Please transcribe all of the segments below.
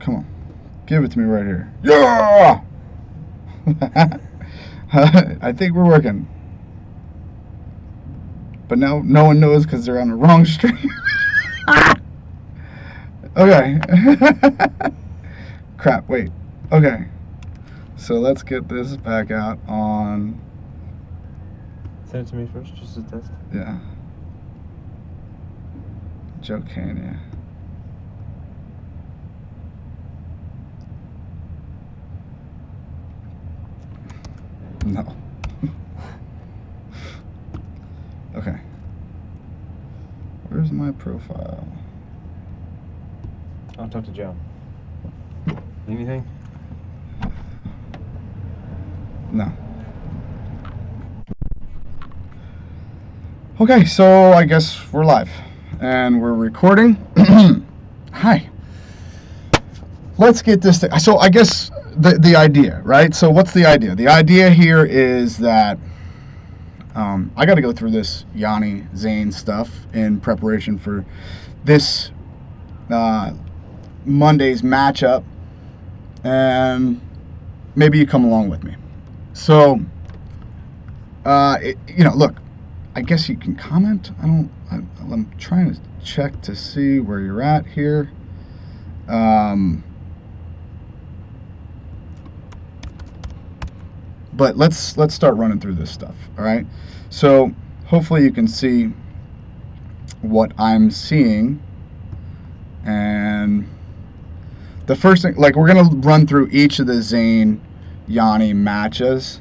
Come on. Give it to me right here. Yeah! I think we're working. But now no one knows because they're on the wrong stream. Okay. Crap, wait. Okay. So let's get this back out on. Send it to me first, just a test. Yeah. Joe Kane, yeah. No. Okay. Where's my profile? I'll talk to Joe. Anything? No. Okay, so I guess we're live. And we're recording. Hi. Let's get this thing. So I guess the idea, right? So what's the idea? The idea here is that I got to go through this Yanni Zane stuff in preparation for this Monday's matchup, and maybe you come along with me. So, look, I guess you can comment. I'm trying to check to see where you're at here. But let's start running through this stuff, all right? So hopefully you can see what I'm seeing. And the first thing, like, we're going to run through each of the Zane Yanni matches.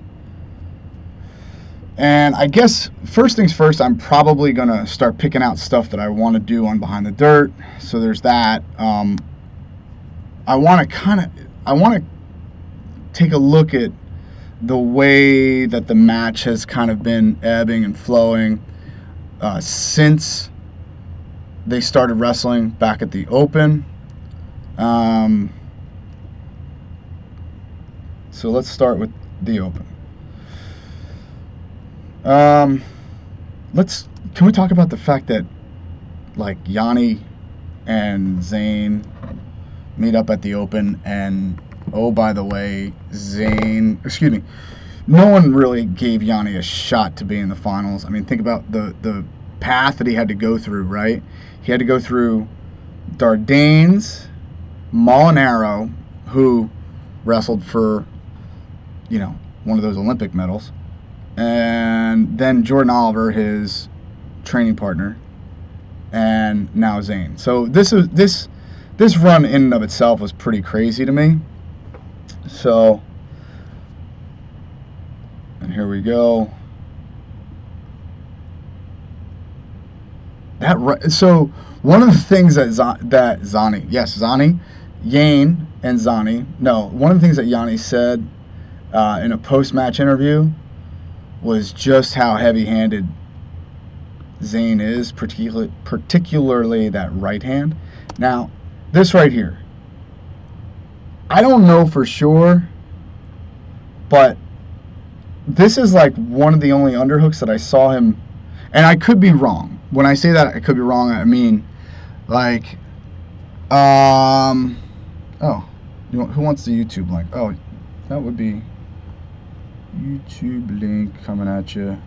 And I guess first things first, I'm probably going to start picking out stuff that I want to do on Behind the Dirt. So there's that. I want to take a look at the way that the match has kind of been ebbing and flowing since they started wrestling back at the Open. So let's start with the Open. Can we talk about the fact that, like, Yanni and Zane meet up at the Open, and oh, by the way, no one really gave Yanni a shot to be in the finals. I mean, think about the path that he had to go through, right? He had to go through Dardanes, Molinaro, who wrestled for, one of those Olympic medals, and then Jordan Oliver, his training partner, and now Zane. So this run in and of itself was pretty crazy to me. So, and here we go. So one of the things that one of the things that Yanni said in a post-match interview was just how heavy-handed Zane is, particularly that right hand. Now, this right here, I don't know for sure, but this is like one of the only underhooks that I saw him, and I could be wrong. When I say that I could be wrong, I mean, like, who wants the YouTube link? Oh, that would be YouTube link coming at you.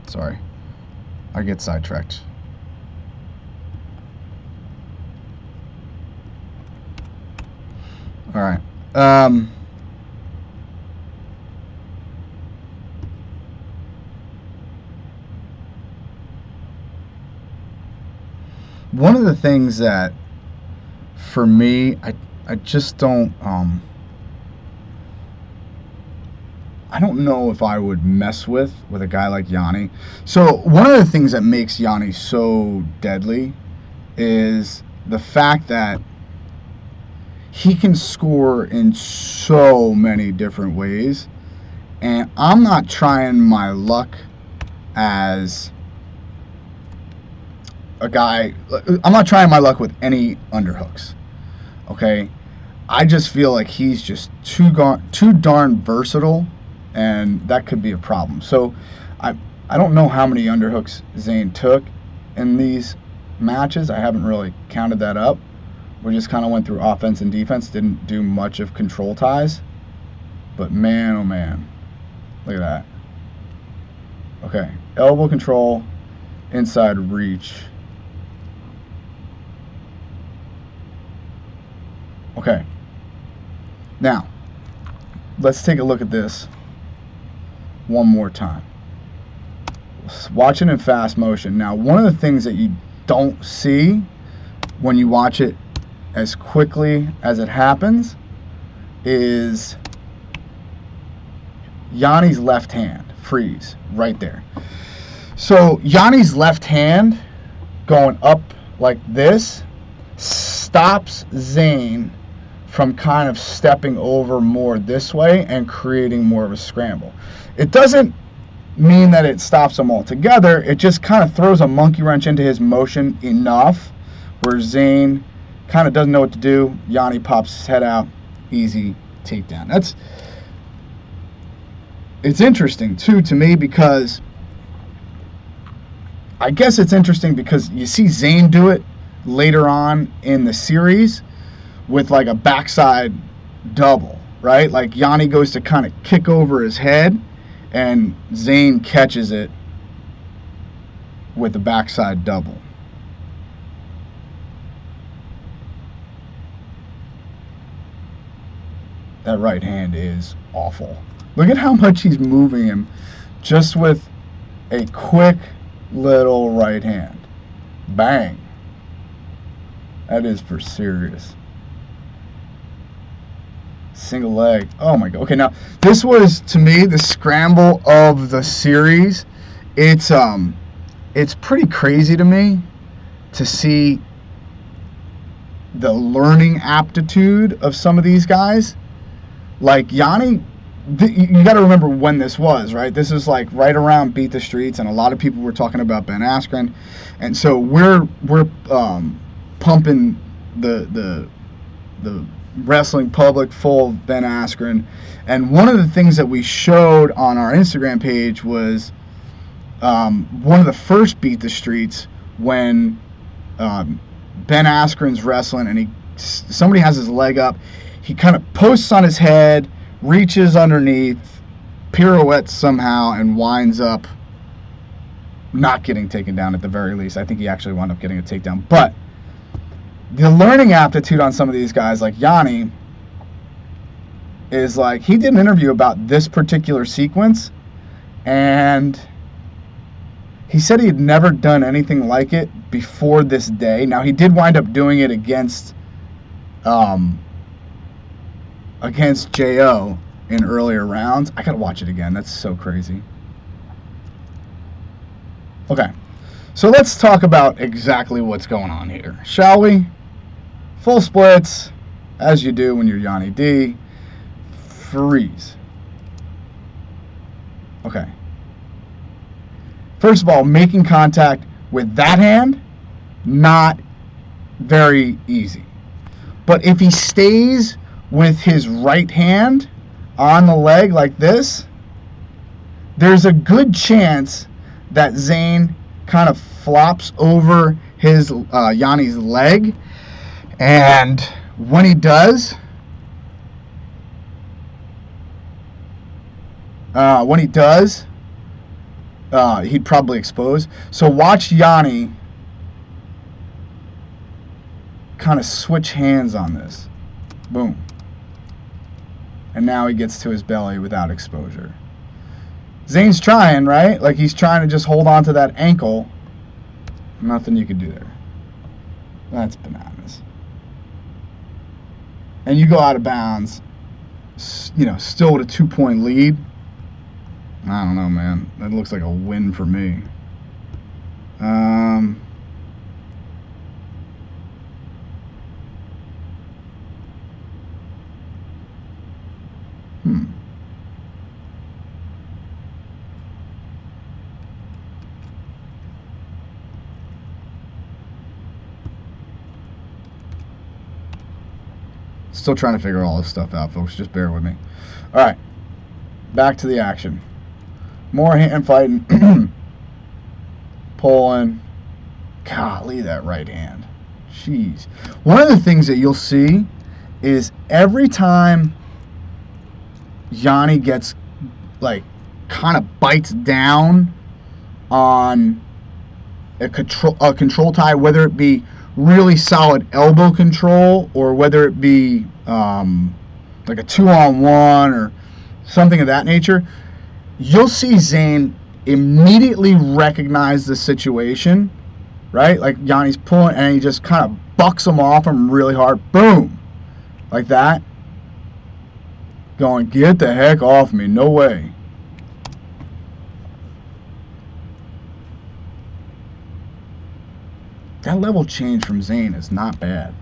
Sorry, I get sidetracked. All right. One of the things that, for me, I just don't, I don't know if I would mess with a guy like Yanni. So one of the things that makes Yanni so deadly is the fact that he can score in so many different ways. And I'm not trying my luck as a guy. I'm not trying my luck with any underhooks. Okay? I just feel like he's just too darn versatile, and that could be a problem. So I don't know how many underhooks Zane took in these matches. I haven't really counted that up. We just kind of went through offense and defense, didn't do much of control ties. But man, oh man, look at that. Okay, elbow control, inside reach. Okay, now let's take a look at this one more time. Watch it in fast motion. Now, one of the things that you don't see when you watch it as quickly as it happens is Yanni's left hand freeze right there. So Yanni's left hand going up like this stops Zain from kind of stepping over more this way and creating more of a scramble. It doesn't mean that it stops him altogether. It just kind of throws a monkey wrench into his motion enough where Zain kind of doesn't know what to do. Yanni pops his head out. Easy takedown. It's interesting too to me because I guess it's interesting because you see Zain do it later on in the series with like a backside double, right? Like Yanni goes to kind of kick over his head and Zain catches it with the backside double. That right hand is awful. Look at how much he's moving him just with a quick little right hand. Bang. That is for serious. Single leg. Oh my god. Okay, now this was to me the scramble of the series. It's pretty crazy to me to see the learning aptitude of some of these guys. Like Yanni, you got to remember when this was, right? This is like right around Beat the Streets, and a lot of people were talking about Ben Askren, and so we're pumping the wrestling public full of Ben Askren. And one of the things that we showed on our Instagram page was one of the first Beat the Streets when Ben Askren's wrestling and somebody has his leg up. He kind of posts on his head, reaches underneath, pirouettes somehow, and winds up not getting taken down at the very least. I think he actually wound up getting a takedown. But the learning aptitude on some of these guys, like Yanni, is like he did an interview about this particular sequence, and he said he had never done anything like it before this day. Now, he did wind up doing it against J.O. in earlier rounds. I gotta watch it again. That's so crazy. Okay, so let's talk about exactly what's going on here, shall we? Full splits, as you do when you're Yanni D. Freeze. Okay. First of all, making contact with that hand, not very easy. But if he stays with his right hand on the leg like this, there's a good chance that Zain kind of flops over his Yanni's leg, and when he does, he'd probably expose. So watch Yanni kind of switch hands on this. Boom. And now he gets to his belly without exposure. Zain's trying, right? Like he's trying to just hold on to that ankle. Nothing you can do there. That's bananas. And you go out of bounds, still with a 2-point lead. I don't know, man. That looks like a win for me. Still trying to figure all this stuff out, folks. Just bear with me. All right. Back to the action. More hand fighting. Pulling. Golly, that right hand. Jeez. One of the things that you'll see is every time Yianni gets, like, kind of bites down on a control tie, whether it be really solid elbow control or whether it be like a 2-on-1 or something of that nature, you'll see Zane immediately recognize the situation, right? Like Yianni's pulling and he just kind of bucks him off him really hard. Boom! Like that. Going, get the heck off me. No way. That level change from Zane is not bad.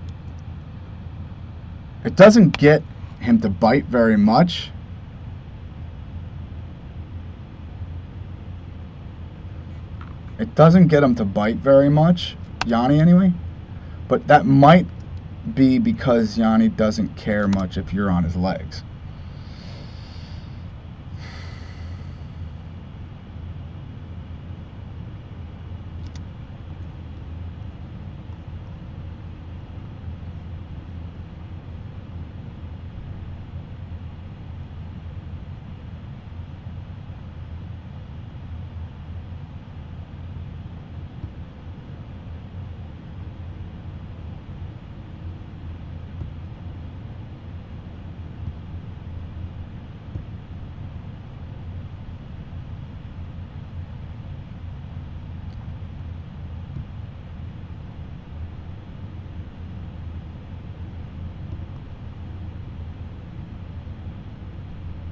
It doesn't get him to bite very much. It doesn't get him to bite very much, Yianni anyway. But that might be because Yianni doesn't care much if you're on his legs.